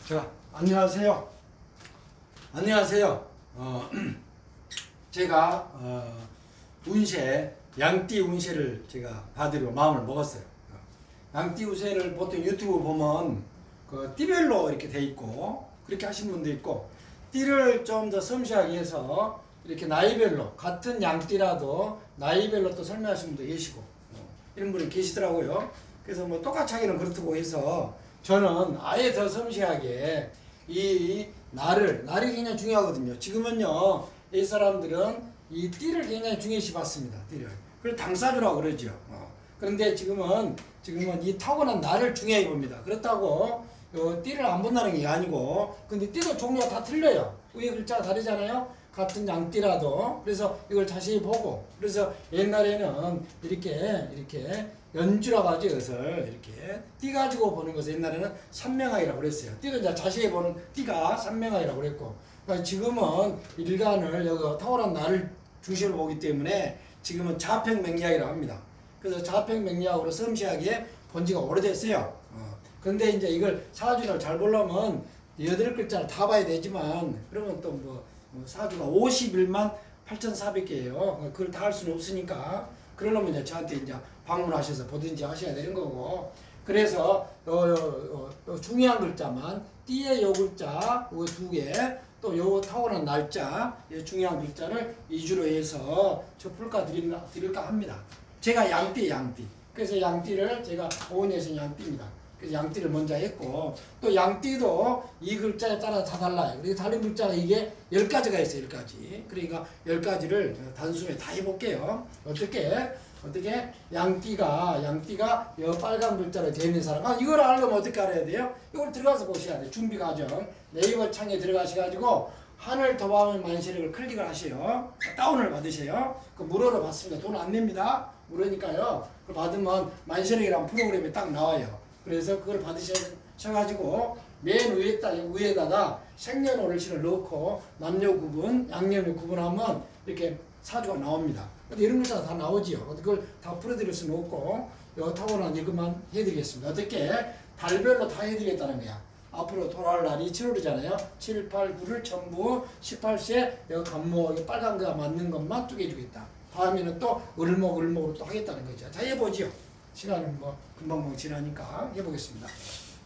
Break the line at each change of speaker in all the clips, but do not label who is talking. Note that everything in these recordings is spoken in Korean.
자, 안녕하세요. 안녕하세요. 제가 운세, 양띠 운세를 제가 받으려 마음을 먹었어요. 양띠 운세를 보통 유튜브 보면 그 띠별로 이렇게 돼 있고 그렇게 하신 분도 있고, 띠를 좀 더 섬세하게 해서 이렇게 나이별로 같은 양띠라도 나이별로 또 설명하시는 분도 계시고 이런 분이 계시더라고요. 그래서 뭐 똑같이 하기는 그렇다고 해서 저는 아예 더 섬세하게 이 날이 굉장히 중요하거든요. 지금은요, 이 사람들은 이 띠를 굉장히 중요시 봤습니다. 띠를. 그걸 당사주라고 그러죠. 그런데 지금은 이 타고난 날을 중요히 봅니다. 그렇다고 띠를 안 본다는 게 아니고, 근데 띠도 종류가 다 틀려요. 위에 글자가 다르잖아요. 같은 양띠라도. 그래서 이걸 자세히 보고, 그래서 옛날에는 이렇게 연주라고 하죠. 이것을 이렇게 띠 가지고 보는 것을 옛날에는 삼명학이라고 그랬어요. 띠도 이제 자세히 보는 띠가 삼명학이라고 그랬고, 그러니까 지금은 일간을 여기 타고난 날을 중심으로 보기 때문에 지금은 자평맹리학이라고 합니다. 그래서 자평맹리학으로 섬세하게 본 지가 오래됐어요. 그런데 이제 이걸 사주를 잘 보려면 8글자를 다 봐야 되지만, 그러면 또 사주가 51만 8,400개예요. 그걸 다 할 수는 없으니까, 그러려면 이제 저한테 이제 방문하셔서 보든지 하셔야 되는 거고. 그래서 중요한 글자만, 띠의 요 글자, 요 2개, 또 요 타고난 날짜, 이 중요한 글자를 위주로 해서 저 풀까 드릴까 합니다. 제가 양띠. 그래서 양띠를 제가 오은여신 양띠입니다. 그래서 양띠를 먼저 했고, 또 양띠도 이 글자에 따라 다 달라요. 그리고 다른 글자가 이게 10가지가 있어요. 10가지. 그러니까 10가지를 단숨에 다 해볼게요. 어떻게 양띠가 여 빨간 글자로 되어 있는 사람, 이걸 알려면 어떻게 알아야 돼요? 이걸 들어가서 보셔야 돼요. 준비 과정. 네이버 창에 들어가셔가지고 하늘 더하면 만세력을 클릭을 하세요. 다운을 받으세요. 그 무료로 받습니다. 돈 안 냅니다. 무료니까요. 그걸 받으면 만세력이라는 프로그램이 딱 나와요. 그래서 그걸 받으셔가지고 맨 위에다가 생년월일신을 넣고 남녀 구분, 양녀를 구분하면 이렇게 사주가 나옵니다. 근데 이런 글자가 다 나오지요. 그걸 다 풀어드릴 수는 없고, 타고난 이것만 해드리겠습니다. 어떻게? 달별로 다 해드리겠다는 거야. 앞으로 돌아올 날이 7월이잖아요. 7, 8, 9를 전부 18세 여기 간목, 여기 빨간 거가 맞는 것만 쪼개주겠다. 다음에는 또 을목으로 또 하겠다는 거죠. 자, 해보지요. 시간은 금방 지나니까 해보겠습니다.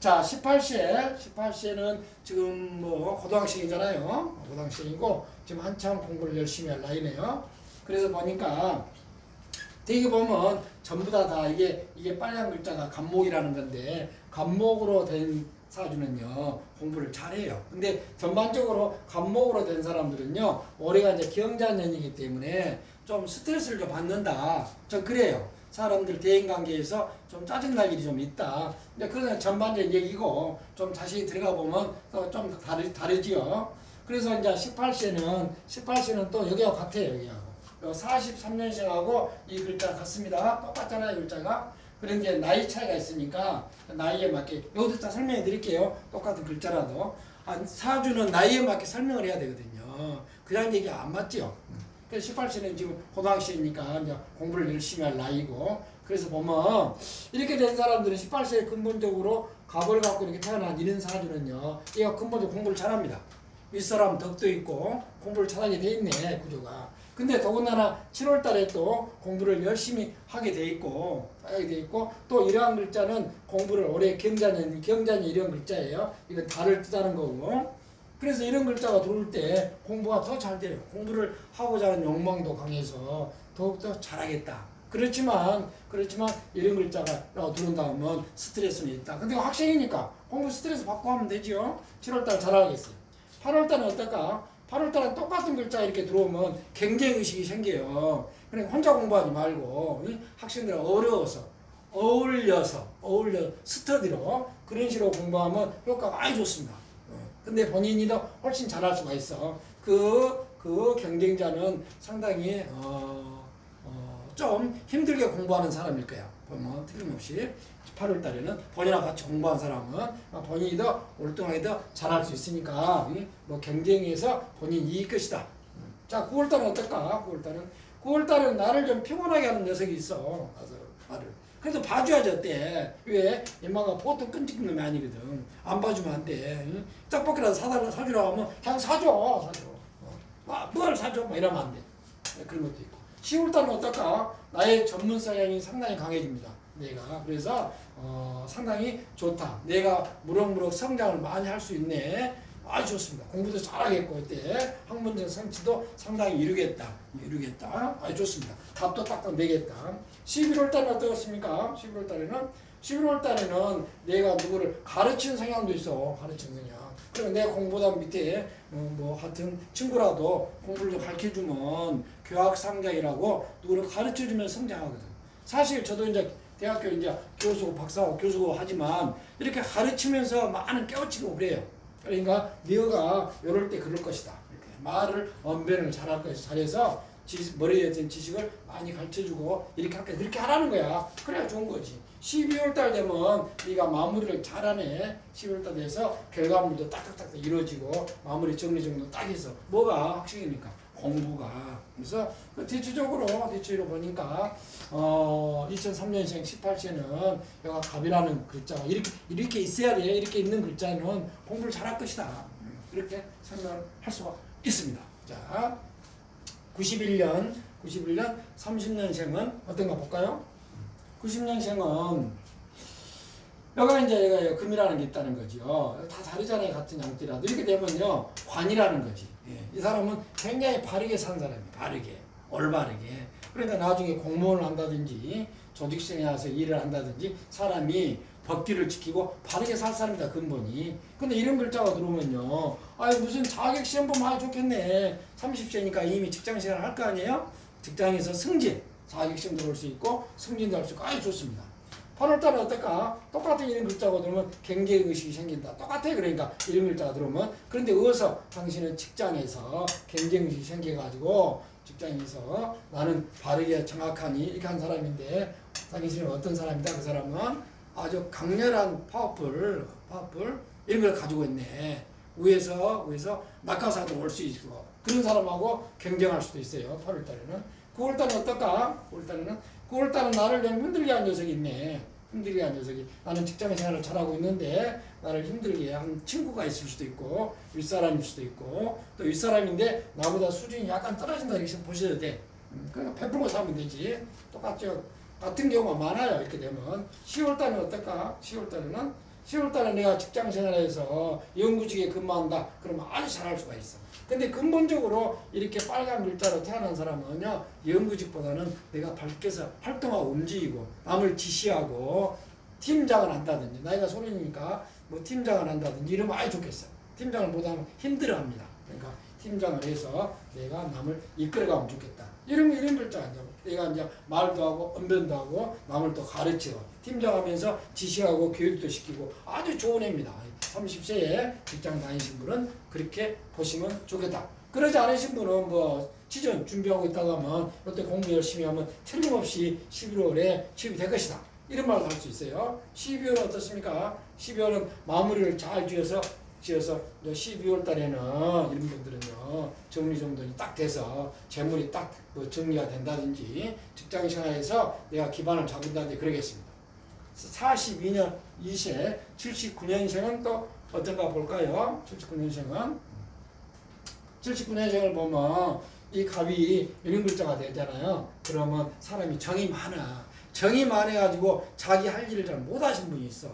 자, 18세는 지금 고등학생이잖아요. 고등학생이고 지금 한참 공부를 열심히 할 나이네요. 그래서 보니까 되게 보면 전부 다 이게 빨간 글자가 간목이라는 건데, 간목으로 된 사주는요 공부를 잘해요. 근데 전반적으로 간목으로 된 사람들은요 올해가 이제 경자년이기 때문에 좀 스트레스를 좀 받는다. 좀 그래요. 사람들 대인관계에서 좀 짜증날 일이 좀 있다. 근데 그건 전반적인 얘기고, 좀 자세히 들어가 보면 좀 다르지요. 그래서 이제 18세는 또 여기하고 같아요. 여기하고 43년생하고 이 글자 같습니다. 똑같잖아요, 글자가. 그런데 나이 차이가 있으니까 나이에 맞게, 여기서 다 설명해 드릴게요. 똑같은 글자라도. 사주는 나이에 맞게 설명을 해야 되거든요. 그냥 얘기 안 맞죠. 그래서 18세는 지금 고등학생이니까 이제 공부를 열심히 할 나이고, 그래서 보면 이렇게 된 사람들은 18세에 근본적으로 갑을 갖고 이렇게 태어난 이런 사주는요, 얘가 근본적으로 공부를 잘합니다. 윗사람 덕도 있고 공부를 잘하게 돼 있네, 구조가. 근데 더군다나 7월 달에 또 공부를 열심히 하게 돼 있고, 또 이러한 글자는 공부를 올해 경자년 이런 글자예요. 이건 달을 뜻하는 거고. 그래서 이런 글자가 들어올 때 공부가 더 잘 돼요. 공부를 하고자 하는 욕망도 강해서 더욱더 잘하겠다. 그렇지만 이런 글자가 들어온다면 스트레스는 있다. 근데 학생이니까 공부 스트레스 받고 하면 되죠. 7월달 잘하겠어요. 8월달은 어떨까? 8월달은 똑같은 글자 이렇게 들어오면 경쟁의식이 생겨요. 그러니까 혼자 공부하지 말고 학생들 어울려서 스터디로 그런 식으로 공부하면 효과가 많이 좋습니다. 근데 본인이 더 훨씬 잘할 수가 있어. 그 경쟁자는 상당히 좀 힘들게 공부하는 사람일 거야. 보면 틀림없이 8월달에는 본인하고 같이 공부한 사람은 본인이 더 월등하게 더 잘할 수 있으니까 경쟁에서 본인 이길 것이다. 자, 9월달은 어떨까? 9월달은 나를 좀 피곤하게 하는 녀석이 있어. 나를 그래도 봐줘야지 어때? 왜? 엄마가 보통 끈질긴 놈이 아니거든. 안 봐주면 안 돼. 응? 떡볶이라도 사주라고 하면 그냥 사줘. 뭘 사줘? 뭐 이러면 안 돼. 그런 것도 있고. 10월달은 어떨까? 나의 전문 성향이 상당히 강해집니다. 내가. 그래서 상당히 좋다. 내가 무럭무럭 성장을 많이 할 수 있네. 아주 좋습니다. 공부도 잘하겠고 이때 학문적 성취도 상당히 이루겠다. 아주 좋습니다. 답도 딱딱 내겠다. 11월달은 어떻습니까? 11월달에는 내가 누구를 가르치는 성향도 있어. 가르치는 성향. 그러면 내 공부보다 밑에 하여튼 친구라도 공부를 좀 가르쳐주면 교학 상장이라고 누구를 가르쳐주면 성장하거든. 사실 저도 이제 대학교 이제 교수고 박사고 교수고 하지만 이렇게 가르치면서 많은 깨우치고 그래요. 그러니까 네가 이럴 때 그럴 것이다. 이렇게 말을 언변을 잘할 것이다. 잘해서 머리에 든 지식을 많이 가르쳐주고 이렇게 할게 그렇게 하라는 거야. 그래야 좋은 거지. 12월달 되면 네가 마무리를 잘하네. 12월달 돼서 결과물도 딱딱딱 이루어지고 마무리 정리정도 딱 해서 뭐가 확실이니까 공부가. 그래서 대체적으로 보니까 2003년생 18세는 여가 갑이라는 글자가 이렇게 있어야 돼. 이렇게 있는 글자는 공부를 잘할 것이다. 이렇게 설명을 할 수가 있습니다. 자, 91년 30년생은 어떤가 볼까요? 90년생은 여가 이제 얘가 금이라는 게 있다는 거죠. 다 다르잖아요. 같은 양띠라도. 이렇게 되면요. 관이라는 거지. 이 사람은 굉장히 바르게 산 사람이에요. 바르게. 올바르게. 그러니까 나중에 공무원을 한다든지 조직시장에 와서 일을 한다든지 사람이 법규를 지키고 바르게 살 사람이다. 근본이. 근데 이런 글자가 들어오면요. 아유 무슨 자격시험 보면 아주 좋겠네. 30세니까 이미 직장생활을 할 거 아니에요? 직장에서 승진. 자격시험도 볼 수 있고 승진도 할 수 있고 아주 좋습니다. 8월달은 어떨까? 똑같은 이런 글자가 들어오면 경쟁의식이 생긴다. 똑같아요. 그러니까 이런 글자가 들어오면. 그런데 어디서 당신은 직장에서 경쟁의식이 생겨가지고 직장에서 나는 바르게 정확하니 이렇게 한 사람인데 당신은 어떤 사람이다? 그 사람은 아주 강렬한 파워풀 이런 걸 가지고 있네. 위에서 낙하산으로 올 수 있고 그런 사람하고 경쟁할 수도 있어요. 8월달에는. 9월달은 어떨까? 9월달은 나를 좀 힘들게 한 녀석이 있네. 힘들게 한 녀석이. 나는 직장 생활을 잘하고 있는데 나를 힘들게 한 친구가 있을 수도 있고 윗사람일 수도 있고 또 윗사람인데 나보다 수준이 약간 떨어진다 이렇게 보셔도 돼. 그러니까 베풀고 살면 되지. 똑같죠. 같은 경우가 많아요. 이렇게 되면. 10월달은 어떨까? 10월달에 내가 직장 생활에서 연구직에 근무한다. 그러면 아주 잘할 수가 있어. 근데 근본적으로 이렇게 빨간 글자로 태어난 사람은요, 연구직보다는 내가 밝게서 활동하고 움직이고, 남을 지시하고, 팀장을 한다든지, 나이가 소년이니까 뭐 팀장을 한다든지 이러면 아주 좋겠어. 팀장을 못하면 힘들어 합니다. 그러니까 팀장을 해서 내가 남을 이끌어가면 좋겠다. 이런 글자 아니죠. 내가 이제 말도 하고, 언변도 하고, 남을 또 가르치고, 팀장하면서 지시하고, 교육도 시키고, 아주 좋은 애입니다. 30세에 직장 다니신 분은 그렇게 보시면 좋겠다. 그러지 않으신 분은 뭐 취준 준비하고 있다가 하면 이때 공부 열심히 하면 틀림없이 11월에 취업이 될 것이다. 이런 말을 할 수 있어요. 12월은 어떻습니까? 12월은 마무리를 잘 지어서 12월 달에는 이런 분들은요 정리정돈이 딱 돼서 재물이 딱 뭐 정리가 된다든지 직장 생활에서 내가 기반을 잡는다든지 그러겠습니다. 42년 2세 79년생은 또 어떤가 볼까요? 79년생을 보면 이 갑이 이런 글자가 되잖아요. 그러면 사람이 정이 많아. 정이 많아가지고 자기 할 일을 잘 못하신 분이 있어.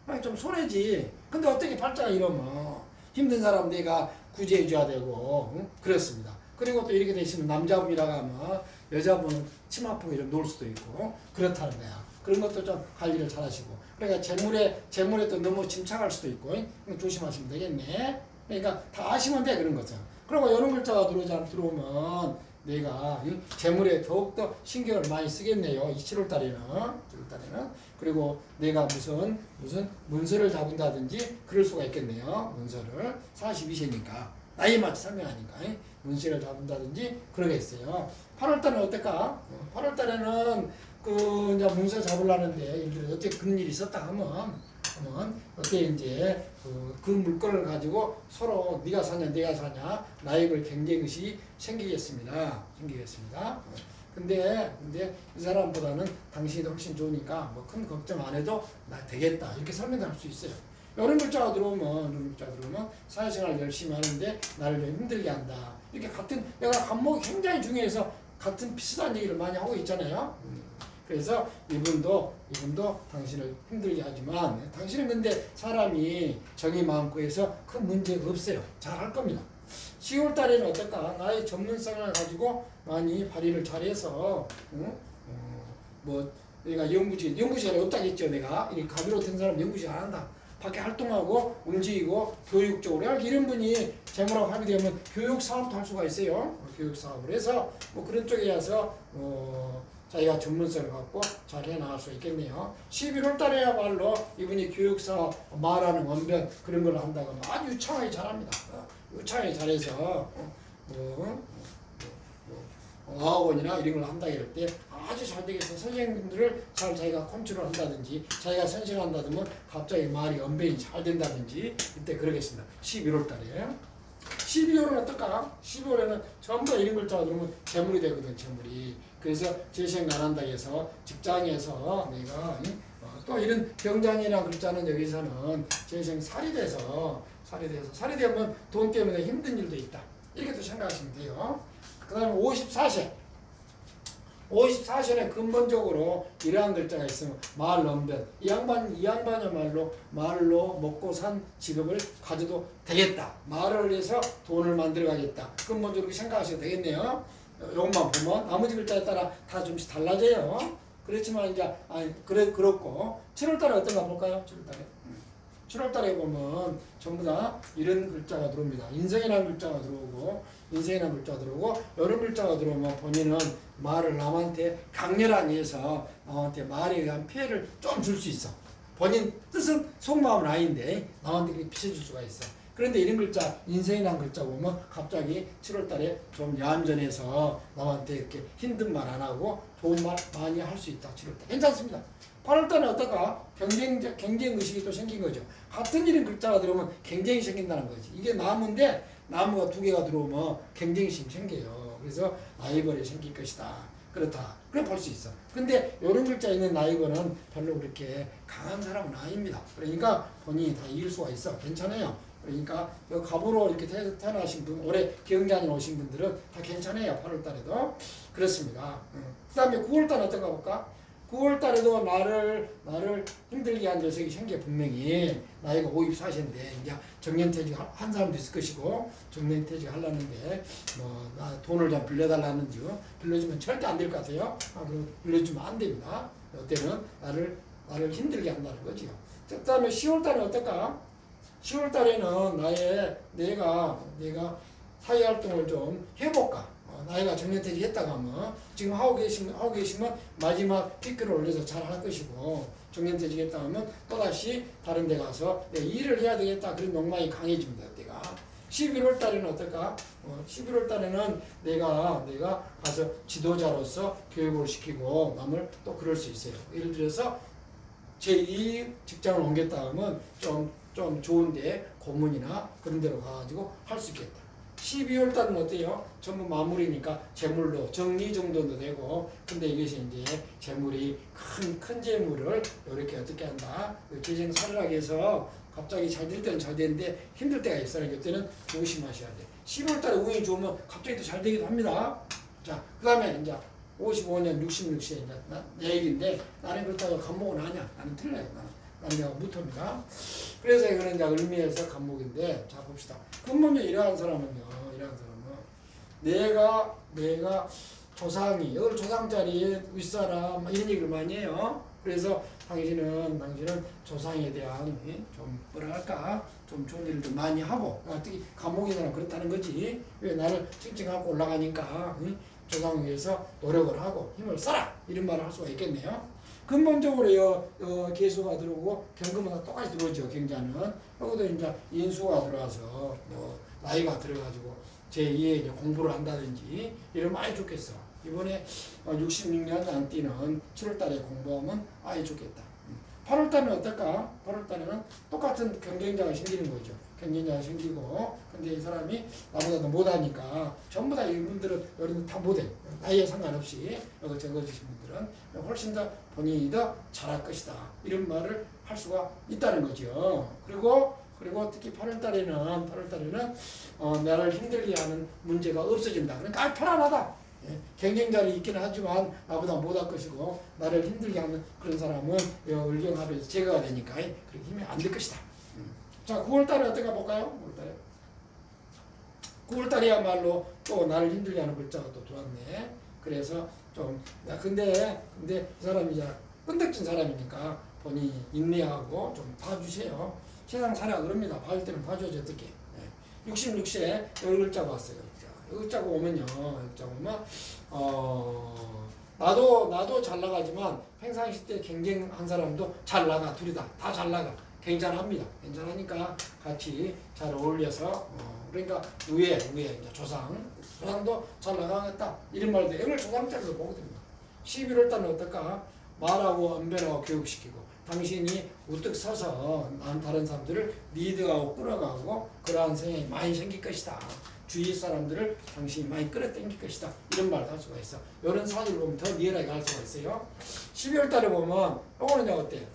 아니 좀 손해지. 근데 어떻게 팔자가 이러면 힘든 사람 내가 구제해줘야 되고 응? 그렇습니다. 그리고 또 이렇게 되시면 남자분이라고 하면 여자분은 치마풍에 좀 놀 수도 있고 그렇다는 거야. 그런 것도 좀 관리를 잘 하시고. 그러니까 재물에 또 너무 침착할 수도 있고 조심하시면 되겠네. 그러니까 다 아시면 돼 그런 거죠. 그리고 이런 글자가 들어오면 내가 재물에 더욱더 신경을 많이 쓰겠네요. 7월달에는. 그리고 내가 무슨 문서를 잡은다든지 그럴 수가 있겠네요. 문서를. 42세니까. 나이에 맞춰 설명하니까. 문서를 잡은다든지 그러겠어요. 8월달은 어떨까? 8월달에는 이제 문서 잡으려는데 어떻게 그런 일이 있었다 하면 어때 이제 그 물건을 가지고 서로 네가 사냐 내가 사냐 나에게 경쟁의식이 생기겠습니다. 근데 이 사람보다는 당신이 더 훨씬 좋으니까 뭐 큰 걱정 안 해도 나 되겠다. 이렇게 설명할 수 있어요. 이런 글자가 들어오면 사회생활 열심히 하는데 나를 좀 힘들게 한다. 이렇게 같은, 내가 간목이 굉장히 중요해서 같은 비슷한 얘기를 많이 하고 있잖아요. 그래서 이분도 당신을 힘들게 하지만, 당신은 근데 사람이 정이 많고 해서 큰 문제가 없어요. 잘 할 겁니다. 10월 달에는 어떨까? 나의 전문성을 가지고 많이 발휘를 잘해서, 뭐, 내가 연구실에 없다겠죠, 내가. 이 가비로 된 사람 연구실 안 한다. 밖에 활동하고, 움직이고, 교육적으로. 이런 분이 재무라고 합의되면 교육사업도 할 수가 있어요. 교육사업을 해서, 뭐 그런 쪽에 와서, 자기가 전문성을 갖고 잘 해나갈 수 있겠네요. 11월 달에야말로 이분이 교육사업, 말하는 원변, 그런 걸 한다고 아주 유창하게 잘합니다. 유창하게 잘해서, 어학원이나 이런 걸 한다 이럴 때 아주 잘 되겠어. 선생님들을 잘 자기가 컨트롤 한다든지 자기가 선생한다면 갑자기 말이 언변이 잘 된다든지 이때 그러겠습니다. 11월 달에. 12월은 어떨까? 12월에는 전부 다 이런 글자가 들어오면 재물이 되거든, 재물이. 그래서 재생 안 한다 해서 직장에서 내가 또 이런 병장이라는 글자는 여기서는 재생 살이 살이 되면 돈 때문에 힘든 일도 있다. 이렇게 또 생각하시면 돼요. 그 다음에 54세는 근본적으로 이러한 글자가 있으면 말 넘변. 이 양반이야말로 말로 먹고 산 직업을 가져도 되겠다. 말을 해서 돈을 만들어 가겠다. 근본적으로 생각하셔도 되겠네요. 이것만 보면 나머지 글자에 따라 다 좀씩 달라져요. 그렇지만 이제 그렇고 7월달에 어떤가 볼까요? 7월달에 보면 전부 다 이런 글자가 들어옵니다. 인생이라는 글자가 들어오고 이런 글자가 들어오면 본인은 말을 남한테 강렬하게 해서 남한테 말에 의한 피해를 좀 줄 수 있어. 본인 뜻은 속마음은 아닌데 남한테 그렇게 비춰줄 수가 있어. 그런데 이런 글자, 인생이라는 글자 보면 갑자기 7월달에 좀 얌전해서 남한테 이렇게 힘든 말 안 하고 좋은 말 많이 할 수 있다. 7월달 괜찮습니다. 8월달은 어떨까? 경쟁의식이 또 생긴 거죠. 같은 이런 글자가 들어오면 경쟁이 생긴다는 거지. 이게 나무인데 나무가 두 개가 들어오면 경쟁심이 생겨요. 그래서 라이벌이 생길 것이다. 그렇다. 그래 볼 수 있어. 근데 이런 글자 있는 라이벌은 별로 그렇게 강한 사람은 아닙니다. 그러니까 본인이 다 이길 수가 있어. 괜찮아요. 그러니까 갑으로 이렇게 태어나신 분, 올해 경자년 오신 분들은 다 괜찮아요. 8월달에도. 그렇습니다. 그 다음에 9월달 어떤가 볼까? 9월달에도 나를 힘들게 한 녀석이 생겨. 분명히 나이가 54세인데 이제 정년퇴직 한 사람도 있을 것이고 정년퇴직 하려는데 나 돈을 좀 빌려달라는지 빌려주면 절대 안 될 것 같아요. 빌려주면 안 됩니다. 이때는 나를 힘들게 한다는 거지요. 그 다음에 10월달에 어떨까? 10월달에는 내가 사회활동을 좀 해볼까? 나이가 정년퇴직 했다가 하면 지금 하고 계시면 마지막 피크를 올려서 잘 할 것이고 정년퇴직 했다 하면 또다시 다른 데 가서 일을 해야 되겠다 그런 욕망이 강해집니다. 내가 11월 달에는 어떨까? 11월 달에는 내가 가서 지도자로서 교육을 시키고 남을 또 그럴 수 있어요. 예를 들어서 제2 직장을 옮겼다 하면 좀 좋은데 고문이나 그런 데로 가가지고 할 수 있겠다. 12월 달은 어때요? 전부 마무리니까 재물로 정리 정도도 되고 근데 이것이 이제 재물이 큰 재물을 이렇게 어떻게 한다? 재생 살을하게 해서 갑자기 잘 될 때는 잘 되는데 힘들 때가 있어요. 그때는 조심하셔야 돼. 12월 달에 운이 좋으면 갑자기 또 잘 되기도 합니다. 자, 그 다음에 이제 55년, 66세 이제 내 얘기인데 나는 그렇다고 간목은 아니야. 나는 틀려요. 나는 내가 무토입니다. 그래서 이거는 이제 을미에서 간목인데 자 봅시다. 근본적으로 이러한 사람은 내가 조상이 여기 조상 자리에 윗사람 이런 얘기를 많이 해요. 그래서 당신은 조상에 대한 좀 뭐랄까 좀 좋은 일을 좀 많이 하고 특히 간목이나 그렇다는 거지. 왜 나를 칭칭하고 올라가니까 조상을 위해서 노력을 하고 힘을 써라 이런 말을 할 수가 있겠네요. 근본적으로 개수가 들어오고 경금은 똑같이 들어오죠. 경자는 여기도 이제 인수가 들어와서 나이가 들어가지고 제2의 공부를 한다든지 이러면 아예 좋겠어. 이번에 66년 안 뛰는 7월달에 공부하면 아예 좋겠다. 8월달은 어떨까? 8월달에는 똑같은 경쟁자가 생기는 거죠. 경쟁자가 생기고, 근데 이 사람이 나보다 더 못하니까 전부 다 이분들은 여러분 다 못해. 나이에 상관없이 여기 적어주신 분들은 훨씬 더 본인이 더 잘할 것이다. 이런 말을 할 수가 있다는 거죠. 그리고 특히 8월달에는 나를 힘들게 하는 문제가 없어진다. 그러니까 편안하다. 예, 경쟁자는 있기는 하지만 나보다 못할 것이고 나를 힘들게 하는 그런 사람은 을경합에서 제거가 되니까 그렇게 힘이 안 들 것이다. 자, 9월달에 어떻게 볼까요? 9월달이야말로 또 나를 힘들게 하는 글자가 또 들어왔네. 그래서 좀 근데 이 사람이 이제 끈덕진 사람이니까 본인이 인내하고 좀 봐주세요. 세상 살아가 그럽니다. 봐줄 때는 봐줘야지 어떻게. 66세 열 글자가 왔어요. 글자가 오면요. 글자가 오면 나도 잘 나가지만 평상시 때 경쟁한 사람도 잘 나가. 둘이 다 잘 나가. 괜찮합니다. 괜찮으니까 같이 잘 어울려서 그러니까 위에 이제 조상도 잘 나가겠다. 이런 말도 오늘 조상자리로 보거든요. 11월 달은 어떨까? 말하고 언변하고 교육시키고 당신이 우뚝 서서 다른 사람들을 리드하고 끌어가고 그러한 생각이 많이 생길 것이다. 주위 사람들을 당신이 많이 끌어당길 것이다. 이런 말을 할 수가 있어. 이런 사주를 보면 더 리얼하게 할 수가 있어요. 12월 달에 보면 요거는 어때요?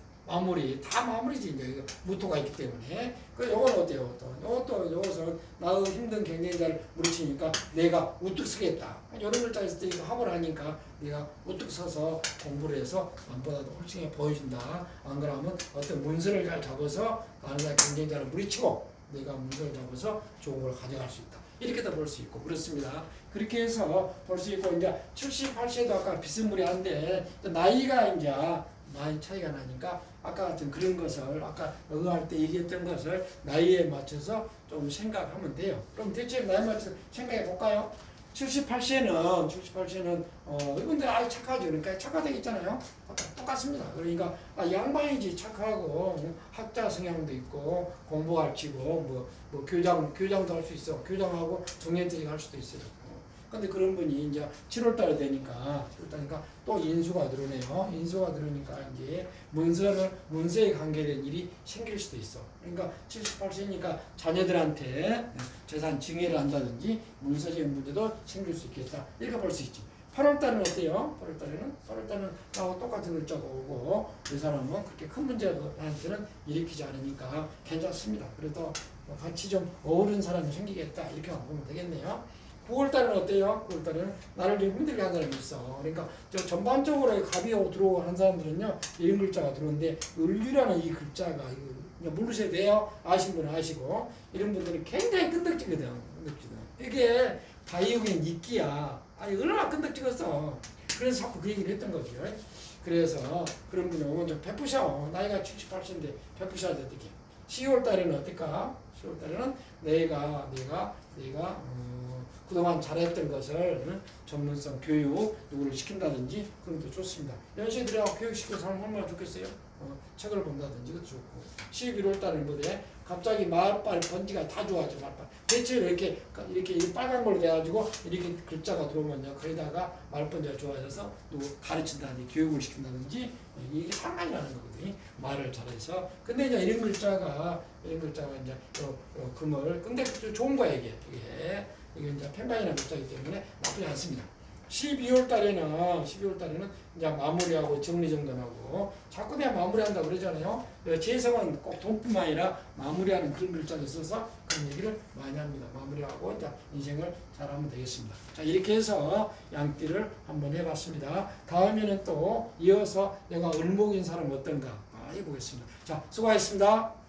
다 마무리지. 이제 무토가 있기 때문에. 요건 어때요? 요것은 나의 힘든 경쟁자를 무리치니까 내가 우뚝 서겠다. 이런 글자 있을 때 이거 합을 하니까 내가 우뚝 서서 공부를 해서 남보다도 훨씬 보여준다. 안 그러면 어떤 문서를 잘 잡아서 다른 사람 경쟁자를 무리치고 내가 문서를 잡아서 좋은 걸 가져갈 수 있다. 이렇게도 볼 수 있고 그렇습니다. 그렇게 해서 볼 수 있고 이제 78세도 아까 비스무리한데 나이가 이제 많이 차이가 나니까 아까 같은 그런 것을 아까 의할 때 얘기했던 것을 나이에 맞춰서 좀 생각하면 돼요. 그럼 대체 나이에 맞춰서 생각해 볼까요? 78세는 이분들 아주 착하죠. 그러니까 착하게 있잖아요. 똑같습니다. 그러니까 양반이지 착하고 학자 성향도 있고 공부 가르치고 뭐 교장도 할 수 있어. 교장하고 정년퇴직 할 수도 있어요. 근데 그런 분이 이제 7월달에 되니까 또 인수가 들어오네요. 인수가 들어오니까 이제 문서에 관계된 일이 생길 수도 있어. 그러니까 78세니까 자녀들한테 재산 증여를 한다든지 문서적인 문제도 생길 수 있겠다. 이렇게 볼 수 있지. 8월달은 어때요? 8월달은 나하고 똑같은 글자가 오고 이 사람은 그렇게 큰 문제한테는 일으키지 않으니까 괜찮습니다. 그래도 같이 좀 어우른 사람이 생기겠다. 이렇게 보면 되겠네요. 9월달은 어때요? 9월달은 나를 좀 힘들게 하는 사람이 있어. 그러니까 전반적으로 갑이 오고 들어오고 하는 사람들은요 이런 글자가 들어오는데 을류라는 이 글자가 모르셔야 돼요. 아시는 분은 아시고 이런 분들은 굉장히 끈덕지거든. 이게 다이오긴 이끼야. 아니 얼마나 끈덕지겠어. 그래서 자꾸 그 얘기를 했던 거죠. 그래서 그런 분은 오면 좀 베푸셔. 나이가 78세인데 베푸셔야 돼. 어떻게? 10월달에는 어떨까? 10월달에는 내가 그동안 잘했던 것을 전문성 교육 누구를 시킨다든지 그런 것도 좋습니다. 연시에 들어가고 교육시키는 사람 얼마나 좋겠어요? 책을 본다든지 그것도 좋고 11월 달은 뭐래? 갑자기 마을빨 번지가 다 좋아져. 마을빨 대체 이렇게 빨간 걸로 돼가지고 이렇게 글자가 들어오면요 거기다가 마을번지가 좋아져서 누구 가르친다든지 교육을 시킨다든지 이게 상관이 나는 거거든요. 말을 잘해서 근데 이제 이런 글자가 이제 금을 근데 좋은 거야 이게 이제 편방이나 글자이기 때문에 나쁘지 않습니다. 12월 달에는 이제 마무리하고 정리정돈하고 자꾸 내가 마무리한다고 그러잖아요. 재성은 꼭 돈뿐만 아니라 마무리하는 그런 글자를 써서 그런 얘기를 많이 합니다. 마무리하고 이제 인생을 잘하면 되겠습니다. 자, 이렇게 해서 양띠를 한번 해봤습니다. 다음에는 또 이어서 내가 을목인 사람 어떤가 해보겠습니다. 자, 수고하셨습니다.